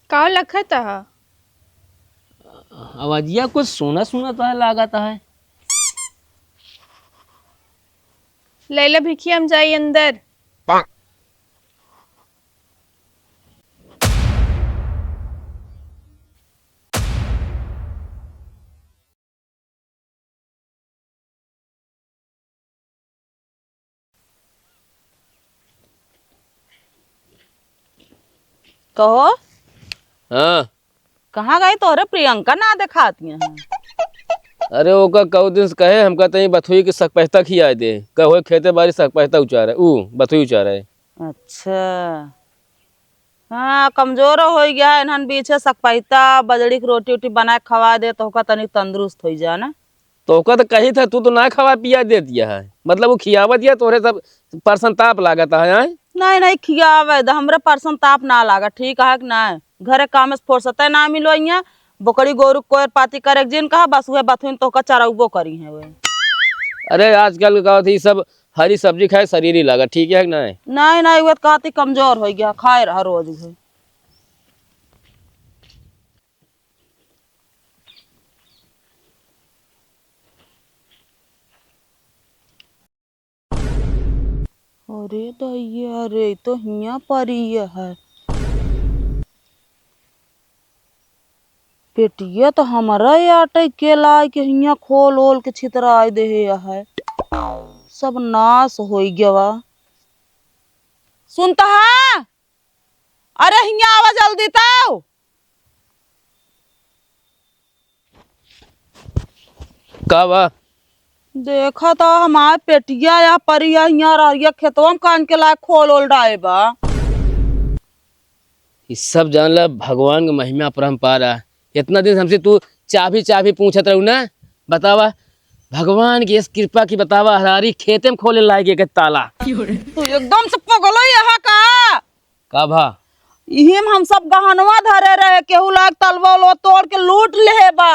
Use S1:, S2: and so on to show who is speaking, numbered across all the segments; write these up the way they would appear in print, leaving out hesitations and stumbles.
S1: का लखत है?
S2: आवाजिया कुछ सोना सोना तो है लागता है।
S1: लैला भिखी हम जाई अंदर।
S3: कहो
S2: हाँ।
S3: कहाँ गई तोहरे प्रियंका ना दिखाती हैं।
S2: अरे ओका कऊ दिन से कहे हमका तई बथुई के सकपहता खिया दे कहो खेते बारी सकपहता उचार है बथुई उचार है।
S3: अच्छा हाँ कमजोर हो गया है इन्हन बीचे सकपैता बजड़ी की रोटी उटी बना के खवा दे तो ओका तनिक तंदुरुस्त हो जा ना।
S2: तो ओका तो कही था तू तो ना खवा पिया दे दिया है मतलब वो खियावा दिया तोरे सब परसन ताप लागता है।
S3: नहीं नहीं खियावे द हमरे परसन ताप ना लागा ठीक है कि ना घरे काम से फुर्सत ना मिलो इहाँ बोकड़ी गोरु कोयर पाती करे जिन कहा बस हुए बथुन तो का चरउबो करी है वे।
S2: अरे आजकल का थी सब हरी सब्जी खाए शरीर ही लगा ठीक है कि नहीं।
S3: नहीं नहीं वो कहती कमजोर हो गया खाए रहा रोज भी। अरे दैया रे तो हिया परी है पेटिया तो हमारा आटे के लाई के हिया खोल ओल के छितराई दे है सब नाश हो गया। सुनता है अरे हिया आवा जल्दी ताओ।
S2: का बा
S3: देखा था हमारे पेटिया या परिया हिया रहिया खेतवा में कान के लायक खोल ओल डाए बा।
S2: ये सब जान ला भगवान का महिमा परम्पार है। इतना दिन हमसे तू चाबी चाबी पूछत रहू ना बतावा भगवान की इस कृपा की बतावा हरारी खेते में खोले लायक एक ताला
S3: तू एकदम से पगलो यहाँ
S2: का भा
S3: यही में हम सब गहनवा धरे रहे केहू लाग तलवा लो तोड़ के लूट ले बा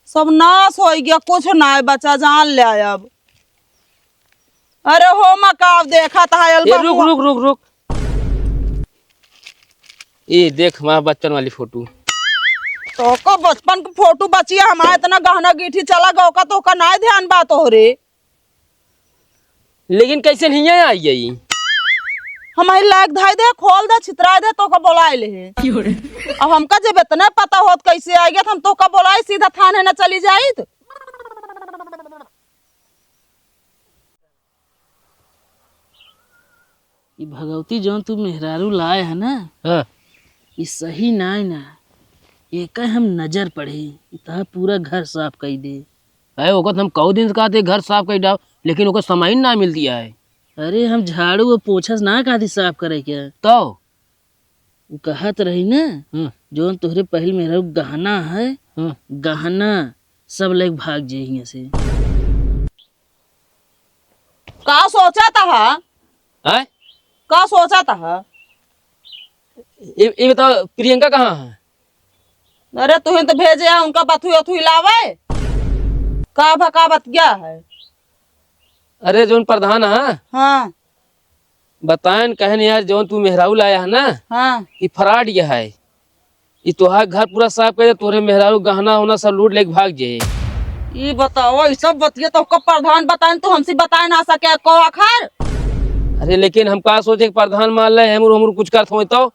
S3: सब नाश हो गया कुछ ना बचा जान ले अब। अरे हो मकाव देखा था
S2: रुक रुक रुक रुक ये देख वहाँ बच्चन वाली फोटो
S3: तो का बचपन की फोटो बचिया हमारे इतना गहना गीठी चला गौ का तो का ना ध्यान बात हो रे
S2: लेकिन कैसे नहीं आई यही
S3: हमारी लायक धाई दे खोल दे छितराई दे तो का बोलाए ले अब हमका जब इतना पता होत कैसे आ गया हम तो का बोलाए सीधा थाने न चली जाई तो।
S4: ये भगवती जौन तू मेहरारू लाए है ना
S2: हाँ
S4: ये सही ना है ना एक हम नजर पड़े इतना पूरा घर साफ कर दे।
S2: अरे ओको हम कौ दिन से कहते घर साफ कर डाल लेकिन ओको समय ना मिल दिया है।
S4: अरे हम झाड़ू और पोछा से ना कहती साफ करे क्या
S2: तो
S4: वो कहत रही ना जौन तोहरे पहल मेहरारू गहना है गहना सब लेके भाग जाए यहाँ से।
S3: का सोचा था
S2: है
S3: का सोचा था
S2: ये बताओ प्रियंका कहाँ है।
S3: अरे तुहे तो भेजे है उनका बथुई अथुई लावे का भका बत गया है।
S2: अरे जोन प्रधान है
S3: हाँ
S2: बताएं कहन यार जोन तू मेहरारू लाया है ना
S3: हाँ
S2: ये फ्रॉड ये है ये तोहार घर पूरा साफ कर तोरे मेहरारू गहना होना सब लूट लेके भाग जाए।
S3: ये बताओ ये सब बतिया तो कब प्रधान बताए तो हमसे बताए ना सके को आखिर।
S2: अरे लेकिन हम का सोचे प्रधान मान ले हमर कुछ करत हो तो।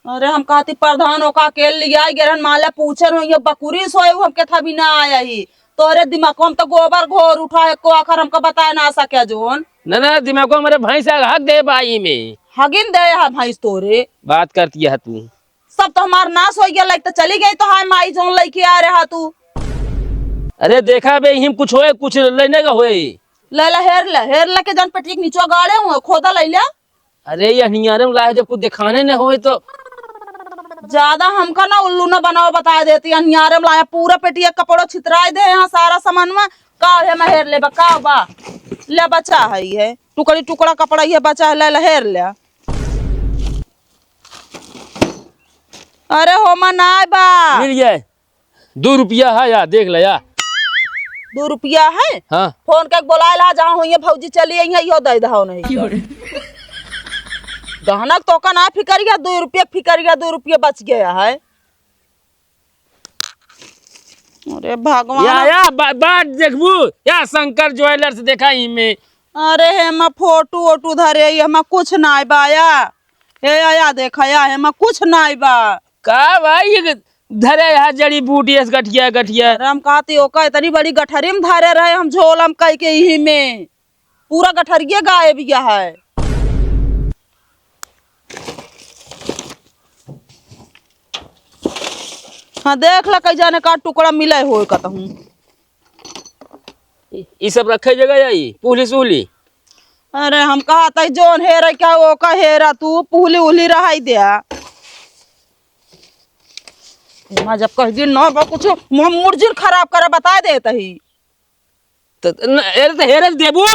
S3: अरे हम कहती प्रधान होका अकेले लिया गिरन माले पूछे न ये बकुरी सोए हमके था भी ना आया ही तोरे दिमाग में तो गोबर घोर उठा है को आखिर हमका बताए ना सके जोन
S2: ना दिमाग को हमारे भैंस हक दे बाई में
S3: हगिन दे है भैंस तोरे
S2: बात करती है तू
S3: सब तो हमार नाश हो गया लाइक तो चली गई तो हाय माई जोन लेके आ रहा तू।
S2: अरे देखा बे हिम कुछ होए कुछ लेने का होए
S3: ले हेर ला के जन पेटी के नीचे गाड़े हुए खोदा ले लिया।
S2: अरे ये नियारे में लाए जब कुछ दिखाने न होए तो
S3: ज्यादा हमका ना उल्लू ना बनाओ बता देती अन्यारे में लाया पूरा पेटिया कपड़ो छितराए दे यहाँ सारा सामान में का है मैं हेर ले बा बा ले बचा है ये टुकड़ी टुकड़ा कपड़ा ये बचा है ले हेर ले। अरे हो मनाए बा
S2: मिल जाए 2 रुपया है या देख ले या
S3: 2 रुपया है।
S2: हाँ
S3: फोन के बोलाए ला जहाँ हुई भौजी चली आई है यो दे दहो नहीं गहना तो का ना फिकरिया 2 रुपये फिकरिया 2 रुपये बच गया है। अरे भगवान,
S2: बाट देखबू या शंकर ज्वेलर्स देखा ही में।
S3: अरे हेमा फोटो वोटू धरे हेमा कुछ नाई बाया, हे आया देखा या हेमा कुछ नाई बा।
S2: का भाई ये धरे यहाँ जड़ी बूटी ऐसे गठिया गठिया।
S3: अरे हम कहती ओका इतनी बड़ी गठरी में धरे रहे हम झोलम कह के यही में पूरा गठरिये गायब गया है। हाँ देख ला कई जाने का टुकड़ा मिले हो कहूँ।
S2: ये सब रखे जगह जाई पुलिस उली।
S3: अरे हम कहा था जोन हेरा क्या वो का हेरा तू पुहली उली रहा दिया। मैं जब कह दिन ना कुछ मुर्जिर खराब करे बता देता ही
S2: तो हेरे देबू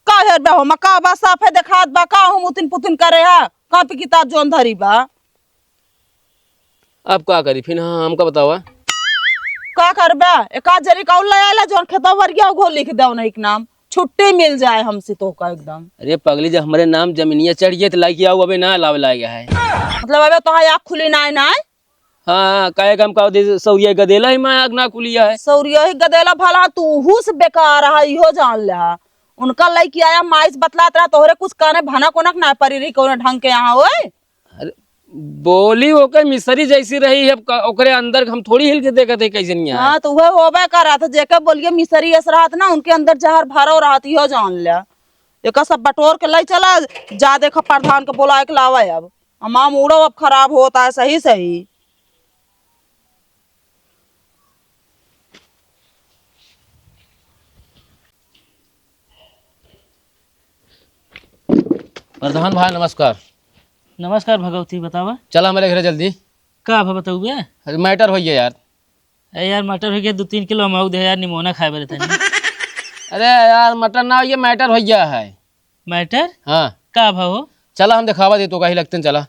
S3: का हेर बे हो मका बा साफे देखात बा का हम उतिन पुतिन करे हा कॉपी किताब जोन धरी बा।
S2: अब का करी फिर। हाँ हमका बतावा
S3: का करबे एक जरी का ले आला जोन खेता वरिया घो लिख दो ना एक नाम छुट्टी मिल जाए हमसे तो का एकदम।
S2: अरे पगली जब हमारे नाम जमीनिया चढ़ गई तो लाइक आओ अबे ना लावे लाया है।
S3: मतलब अबे तो आँख खुली ना ना।
S2: हाँ काहे काम का सौरिया गदेला ही मैं आग ना खुलिया है।
S3: सौरिया ही गदेला भला तू हुस बेकार रहा इहो जान ले। उनका लड़की आया माइस बतलात रहा तोहरे कुछ काने भनक उनक ना परी रही कौन ढंग के यहाँ ओए।
S2: अरे बोली ओके मिसरी जैसी रही है ओकरे अंदर हम थोड़ी हिल के देखते थे कैसे नहीं।
S3: हाँ तो वह होबे कर रहा था जेके बोलिए मिसरी ऐसा रहा था ना उनके अंदर जहर भरो रहा था इहो जान ले। एक सब बटोर के ले चला जा देखा प्रधान के बोला के लावा अब हमारा मूडो अब खराब होता है सही सही।
S2: प्रधान भाई नमस्कार।
S4: नमस्कार भगवती, बतावा
S2: चला हमारे घर जल्दी।
S4: का भा बताऊ बे?
S2: मैटर हो गया यार।
S4: अरे यार मटर हो गया 2-3 किलो अमाऊ दे यार निमोना खाए बरे तनी।
S2: अरे यार मटर ना ये मैटर हो गया है।
S4: मैटर
S2: हाँ
S4: का भा हो?
S2: चला हम दिखावा दे तो कहीं लगते चला।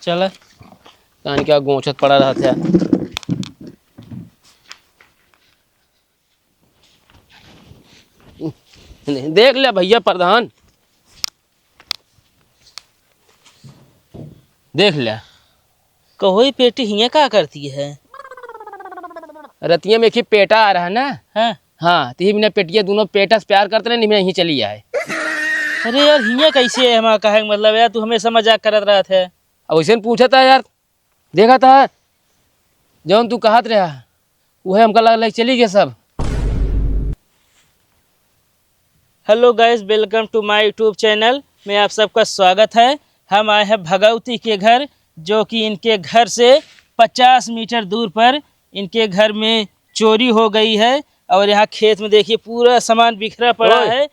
S4: चला
S2: कान क्या गोचत पड़ा रहा था। देख ले भैया प्रधान देख ले।
S4: कहो ही पेटी हिया का करती है?
S2: रतिया में एक ही पेटा आ रहा है ना।
S4: हाँ
S2: हाँ तो ही पेटिया दोनों पेटा से प्यार करते नहीं यहीं चली आए।
S4: अरे यार हिया कैसे है हमारा कहे मतलब यार तू हमेशा मजाक करत रहा थे।
S2: अब वैसे पूछा था यार देखा था जौन तू कहत रहा वह हमका लग चली गया सब।
S4: Hello guys, welcome to my YouTube channel में आप सबका स्वागत है। हम आए हैं भगवती के घर जो कि इनके घर से 50 मीटर दूर पर इनके घर में चोरी हो गई है। और यहाँ खेत में देखिए पूरा सामान बिखरा पड़ा है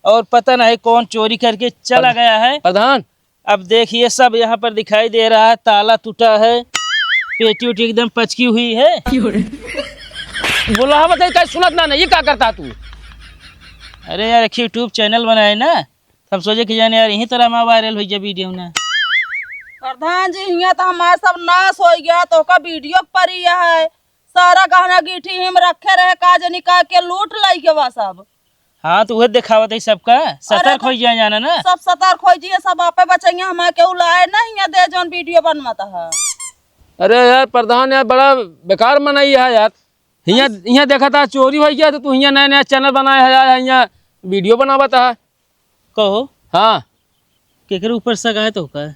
S4: और पता नहीं कौन चोरी करके चला गया है।
S2: प्रधान
S4: अब देखिए सब यहाँ पर दिखाई दे रहा है, ताला टूटा है, पेटी उटी एकदम पचकी हुई है।
S2: बोला बताइए सुनत ना ये क्या करता तू?
S4: अरे यार एक यूट्यूब चैनल बनाए ना, हम सोचे कि जाने यार यही तरह हमारा वायरल हो जाए वीडियो ना।
S3: प्रधान जी हिया तो हमारा सब नाश हो गया तो का वीडियो पर ही है सारा गहना गिठी हिम रखे रहे काज निकाल के लूट लाई के बा सब।
S4: हाँ तो वह दिखावत है सबका, सतर्क हो जाए जाना ना।
S3: सब सतर्क हो जाइए, सब आपे बचेंगे हमारे केहू लाए नहीं है दे जोन वीडियो बनवाता है।
S2: अरे यार प्रधान यार बड़ा बेकार मनाई है यार। यहाँ देखा था चोरी हो गया तो तू यहाँ नया नया चैनल बनाया है यार, यहाँ वीडियो बनावता है।
S4: कहो
S2: हाँ
S4: केकर ऊपर शक है तो का?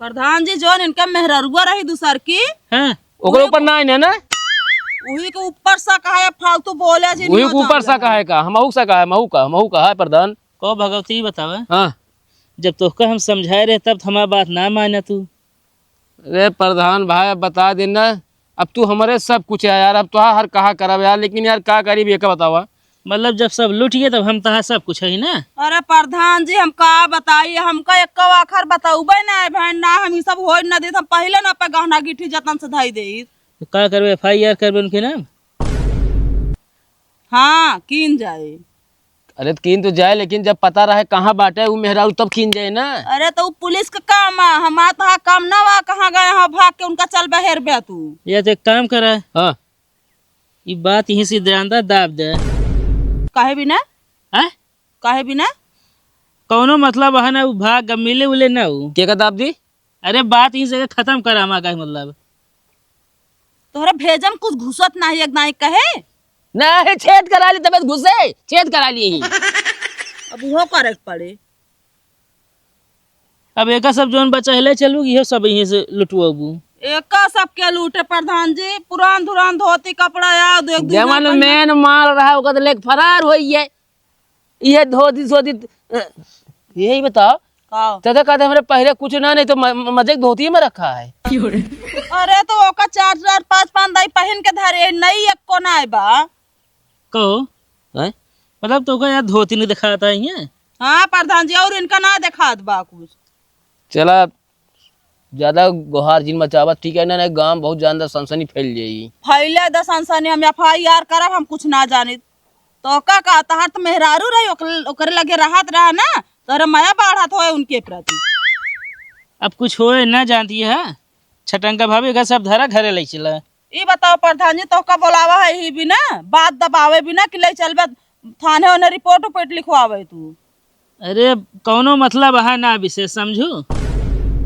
S3: प्रधान जी जोन इनका मेहररुआ रही दूसर की
S4: हाँ
S2: ओकरे ऊपर ना है ना
S3: वही के ऊपर शक है फालतू बोले जी
S2: वही के ऊपर सा है का हमहू सा है महू का है प्रधान।
S4: कहो भगवती बतावा,
S2: हाँ
S4: जब तोहका हम समझाए रहे तब हमारा बात ना माना तू।
S2: अरे प्रधान भाई अब बता देना अब तू हमारे सब कुछ है यार। अब तो हर कहा करब यार लेकिन यार क्या करीब ये का बतावा।
S4: मतलब जब सब लूट गए तब हम तहा सब कुछ है ना।
S3: अरे प्रधान जी हम का बताइए हमका एक आखर बताऊबे ना बहन ना हम सब हो न दे हम पहले ना पे गहना गिठी जतन से धाई दे।
S4: तो का करबे FIR करबे उनके नाम?
S3: हाँ कीन जाए।
S2: अरे तो कीन तो जाए लेकिन जब पता रहे कहाँ बाटे वो मेहरारू तब कीन जाए ना।
S3: अरे तो पुलिस का काम है हमारा तो काम ना वा कहाँ गए हाँ भाग के उनका चल बहेर बे तू।
S4: या तो एक काम करा,
S2: हाँ
S4: ये बात यहीं से दरांदा दाब दे।
S3: काहे भी ना
S4: हैं?
S3: काहे भी ना
S4: कौनो मतलब है ना उ भाग मिले उले ना उ।
S2: के कताब दी?
S4: अरे बात ही से खत्म करा हमारा का मतलब।
S3: तोहरा भेजम कुछ घुसत नहीं एक नाई कहे।
S2: नहीं छेद करा ली तबियत घुसे छेद करा ली ही।
S3: अब वो करे के पड़े।
S4: अब एक सब जोन बचहले चलू इहो सब यहीं से लुटवाबू।
S3: एक सबके लूटे प्रधान जी, पुरान धुरान धोती कपड़ा याद एक
S2: जमन मेन माल रहा ओकर लेक फरार होई है। ये धोती सोती यही बताओ तथा कहते हमरे पहले कुछ ना नहीं तो मजे धोती में रखा है।
S3: अरे तो ओका 4 5 5 दाई पहन के धरे नहीं एक को ना बा।
S4: कहो
S2: हैं?
S4: मतलब तो का यार धोती नहीं दिखाता है ये।
S3: हाँ प्रधान जी, और इनका ना दिखात बा कुछ।
S2: चला ज्यादा गुहार जिन मचावा ठीक है ना गांव बहुत ज्यादा सनसनी फैल जाएगी।
S3: फैले द सनसनी हम FIR करब, हम कुछ ना जानी तो का तहार तो मेहरारू रही ओकरे लगे रहत रहा ना तोरे माया बढ़त होए उनके प्रति।
S4: अब कुछ होए ना जानती है छटंका भाभी का सब धरा घरे ले चला।
S3: ई बताओ प्रधान जी, तो का बोलावा है ही भी ना, बात दबावे भी ना कि ले चलबे थाने ओने रिपोर्ट उपोर्ट लिखवावे तू।
S4: अरे कौनो मतलब है ना विशेष समझू।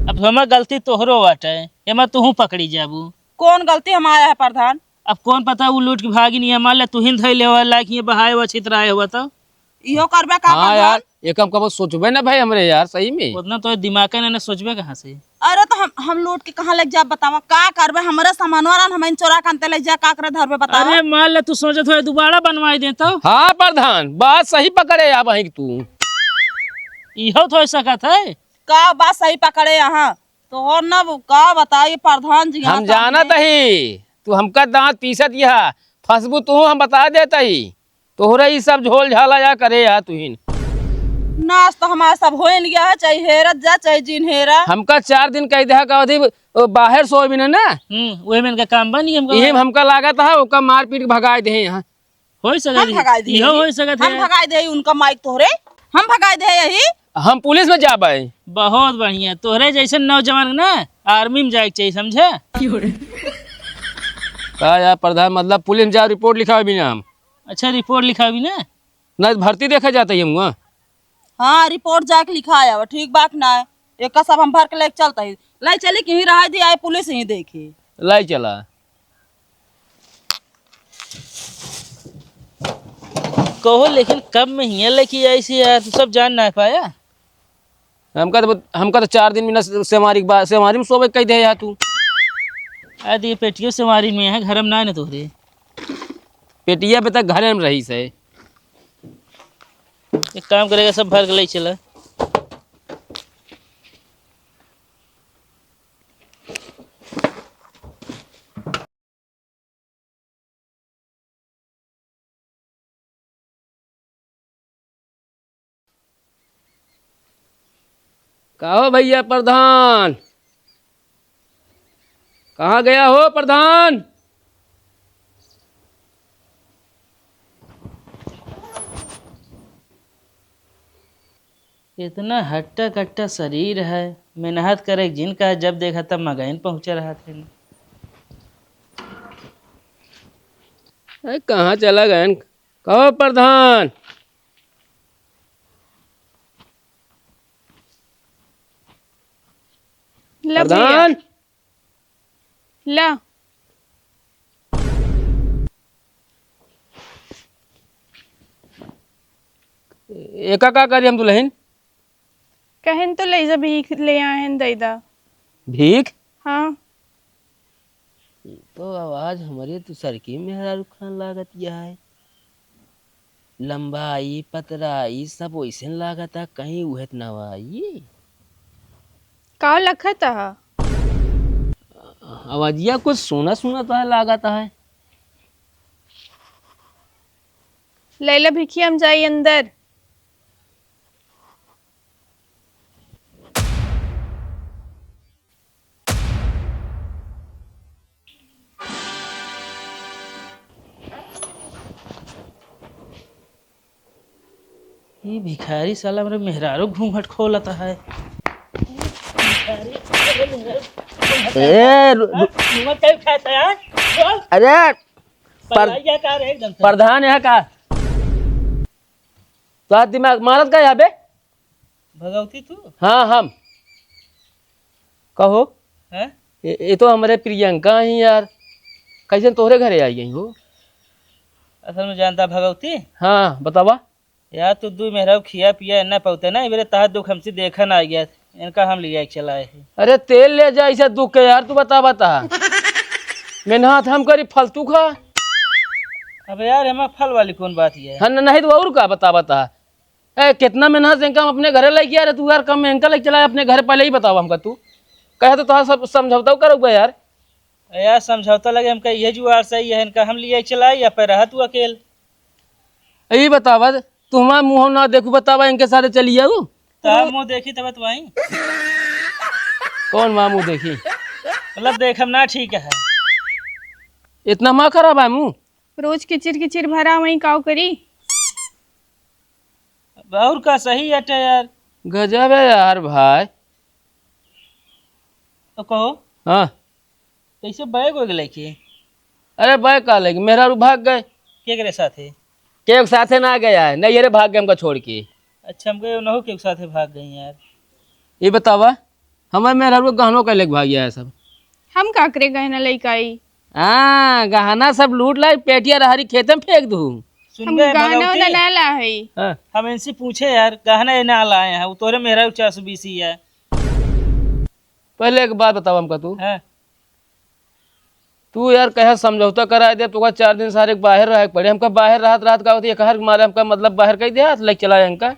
S4: अब हमार गलती तोहरो बाटे एमा तू पकड़ी जाबू।
S3: कौन गलती हमारा है प्रधान?
S4: अब कौन पता वो लूट के भागी नहीं है मान ले तू ही धैले हो लाइक ये बहाए हुआ छितराए हुआ तो
S3: इहो करबे का
S2: हाँ
S3: प्रधान?
S2: यार एक हम कब सोचबे ना भाई हमरे यार सही में।
S4: उतना तो दिमाग ने सोचबे कहाँ से।
S3: अरे तो हम लूट के कहाँ लग जा बतावा का करबे? हमारे सामानवा हम चोरा के अंते ले जा का करे धरबे बतावा।
S4: अरे मान ले तू सोचत हो दोबारा बनवाई दे तो।
S2: हाँ प्रधान बात सही पकड़े आप वहीं तू।
S4: इहो तो सकत है
S3: का बात सही पकड़े यहाँ तो और ना का बताइए प्रधान जी।
S2: हम जानत ही तू हमका दांत पीसत यहा फसबू तू हम बता देता ही तोहरा ही सब झोल झाला या करे या तू ही
S3: नाश तो हमारा सब हो गया है, चाहे हेरत जा चाहे जिन हेरा।
S2: हमका 4 दिन कह दे का अवधि बाहर सोए भी ना
S4: वही में इनका काम बनी हमको।
S2: यही हमका लागत है ओका मार पीट के भगाए दे यहाँ।
S4: हो
S3: हम
S4: सकत
S3: भगाए दिए,
S4: इहो हो सकत
S3: हम
S4: है।
S3: भगाए दे उनका माइक तोहरे, हम भगाए दे यही।
S2: हम पुलिस में जाबे।
S4: बहुत बढ़िया तोहरे जैसे नौजवान ना आर्मी में जाए चाहिए समझे।
S2: का यार प्रधान मतलब पुलिस में जा रिपोर्ट लिखा भी ना हम।
S4: अच्छा रिपोर्ट लिखा भी ना
S2: ना भर्ती देखा जाता है हम।
S3: हाँ रिपोर्ट जाके लिखा आया ठीक बात ना है। एक का सब हम भर के लेके चलता है लाई चली कहीं रहा दी आए पुलिस ही देखी
S2: लाई चला।
S4: कहो लेकिन कब में ही लेके ऐसी यार तू सब जान ना पाया।
S2: हमका तो 4 दिन में सेमारी में सोबे कह दे यार तू।
S4: आदि पेटियों से मारी में है घर में ना तोहरे
S2: पेटिया पे तक घरे में रही से।
S4: एक काम करेगा सब भर के ले चला।
S2: कहो भैया प्रधान कहाँ गया हो प्रधान?
S4: इतना हट्टा कट्टा शरीर है मेहनत करे जिनका जब देखा तब मगैन पहुंचा रहा थे।
S2: अरे कहाँ चला गए? कहो प्रधान।
S1: ला भैया,
S2: प्रधान
S1: ला
S2: एका का करी हम दुल्हन?
S1: कहन तो ले जा भीख ले आए हैं दैदा।
S2: भीख?
S1: हाँ
S2: तो आवाज हमारे तो सरकी में खान लागत यह है। लंबाई पतराई सब वैसे लागत है कहीं उहत नवाई।
S1: का लखत है?
S2: आवाजिया कुछ सुना सुना तो है लागत है।
S1: लैला भिखी हम जाई अंदर।
S4: ये भिखारी साला मेरे मेहरारू घूंघट खोलता है।
S2: अरे प्रधान यहाँ का तो दिमाग मारत का यहाँ पे
S4: भगवती तू
S2: हाँ हम कहो।
S4: है?
S2: ये तो हमारे प्रियंका ही यार, कैसे तोहरे घरे आई गई हो?
S4: असल में जानता भगवती
S2: हाँ बतावा।
S4: यार तू दू मेहरा खिया पिया न पौते ना मेरे तहत दुख हमसे देखा ना आ गया इनका हम लिया चलाए है।
S2: अरे तेल ले जा इसे दुख के यार, तू बता मेहनत हम करी फालतू खा।
S4: अब यार हमें फल वाली कौन बात ये है?
S2: हाँ नहीं तो और का बता कितना मेहनत से इनका हम अपने घरे लेके आ रहे, तू यार कम में इनका लेके चला अपने घर पहले ही बताओ हमका। तू कहे तो तुहा सब समझौता करोगे यार।
S4: यार समझौता लगे हमका ये जुआर सही है इनका हम लिया चलाए या पे रहा तू अकेल।
S2: यही बतावा तू हमारा मुँह ना देखू, बतावा इनके साथ चली जाऊ।
S4: तब मुँह देखी तब तू आई
S2: कौन माँ मुँह देखी?
S4: मतलब देख हम ना ठीक है
S2: इतना माँ खराब है मुँह?
S1: रोज किचिर किचिर भरा वहीं काव करी।
S4: और का सही अटे यार।
S2: गजब है यार भाई।
S4: तो कहो
S2: हाँ
S4: कैसे बैग हो गए की
S2: अरे भाई का लेगी मेरा रू भाग गए।
S4: के करे साथे?
S2: के साथे ना गया है नहीं, अरे भाग गए हमका छोड़ के।
S4: अच्छा हम गए नहो के साथे भाग गई यार।
S2: ये बतावा हमारे मेरा रू गहनों का लेके भाग गया है सब।
S1: हम का करे गहना लइका आई।
S2: हाँ गहना सब लूट लाई, पेटिया रहारी खेते में फेंक दू।
S1: हम
S4: सुन गए
S1: गाना
S4: भगवती?
S1: उना ना ला है।
S2: हाँ।
S4: हम इनसे पूछे यार गहना ये ना लाए हैं वो तोरे मेरा 420 ही है।
S2: पहले एक बात बतावा हमका
S4: हैं?
S2: तू यार कहे समझौता करा दे तो 4 दिन सारे बाहर रह पड़े। हमका बाहर रात का होती है मारे हमका मतलब बाहर कही दे लेके चला हमका।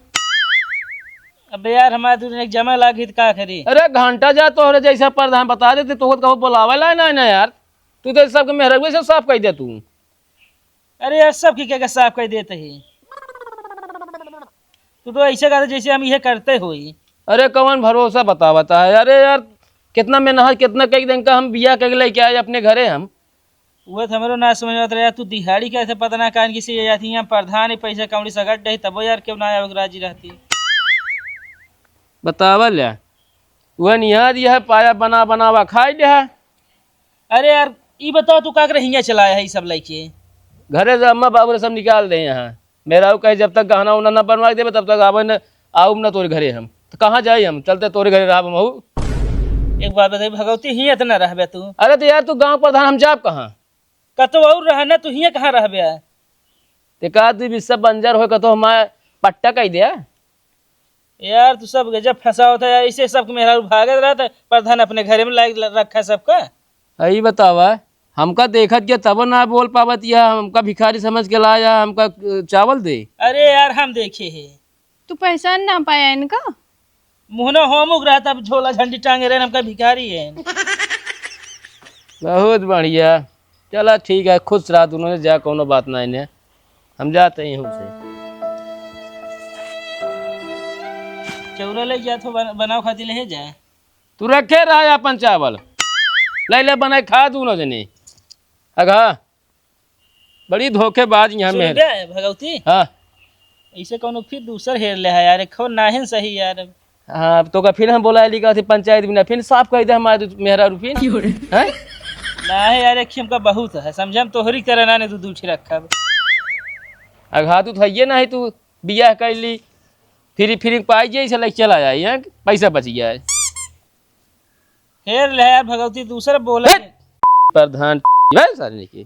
S4: अब यार हमारे दूर जमा लागी तो का करी?
S2: अरे घंटा जा तो जैसा प्रधान बता देते तो कहो बुलावा ला ना यार। तू तो सबके मेहरबी से साफ कह दे तू।
S4: अरे यार सब की क्या साफ कर देते ही तू तो ऐसे करते जैसे हम ये करते हुई।
S2: अरे कौन भरोसा बता है। अरे यार कितना मेहनत कितना कई दिन का हम बिया कर लेके आए अपने घरे हम।
S4: वो तो हमारो ना समझ आता यार तू दिहाड़ी कैसे पता ना कान किसी जाती है प्रधान पैसा कौड़ी सगट रही तब यार क्यों ना आया राजी रहती।
S2: बतावा लिया वह निहाद यह पाया बनावा खाई लिया।
S4: अरे यार ये बताओ तू का हियाँ चलाया है ये सब लड़के?
S2: घरे से अम्मा बाबू ने सब निकाल दे यहाँ। मेरा कहे जब तक गहना उना न बनवा दे तब तक आवे न आऊ न तोरे घरे हम। तो कहाँ जाए हम? चलते तोरे घरे रहा हम।
S4: एक बात बताई भगवती हियाँ तो ना रहबे तू?
S2: अरे तो यार तू गांव प्रधान हम जाब कहाँ?
S4: कतो और रहना तू हियाँ कहाँ रहबे?
S2: ते का तू विश्व बंजर हो कतो हमारे पट्टा कह दिया।
S4: यार तू सब गजब फंसा होता है ऐसे सब मेहरा भागत रहा था प्रधान अपने घरे में लाइक रखा सबका।
S2: यही बतावा हमका देखत के तब ना बोल पावत या हमका भिखारी समझ के लाया हमका चावल दे।
S4: अरे यार हम देखे है
S1: तू पहचान ना पाया इनका?
S4: मुहना होमुक रहा था झोला झंडी टांगे रहे हमका भिखारी है।
S2: बहुत बढ़िया चला ठीक है खुश रहा दोनों ने जा कोनो बात ना इन्हें हम जाते हैं हमसे।
S4: चौरा ले जा तो बनाओ खाती ले जाए।
S2: तू रखे रहा अपन चावल ले बनाए खा दोनों जने। अघा बड़ी धोखेबाज यहाँ में
S4: भगवती।
S2: हाँ
S4: ऐसे कौन फिर दूसर हेर ले है यार खो नाहिन सही यार।
S2: हाँ तो का फिर हम बोला लिखा थी पंचायत बिना फिर साफ कह दे हमारे मेहरा रूपी है
S4: ना है यार एक का बहुत है समझम तोहरी तरह ना ने तू दूठी रखा।
S2: अघा तू थइये ना है तू बियाह कर ली फिर पाई जाए से लग चला जाए यहाँ पैसा बच गया है।
S4: हेर ले यार भगवती दूसरा बोला
S2: प्रधान सारे की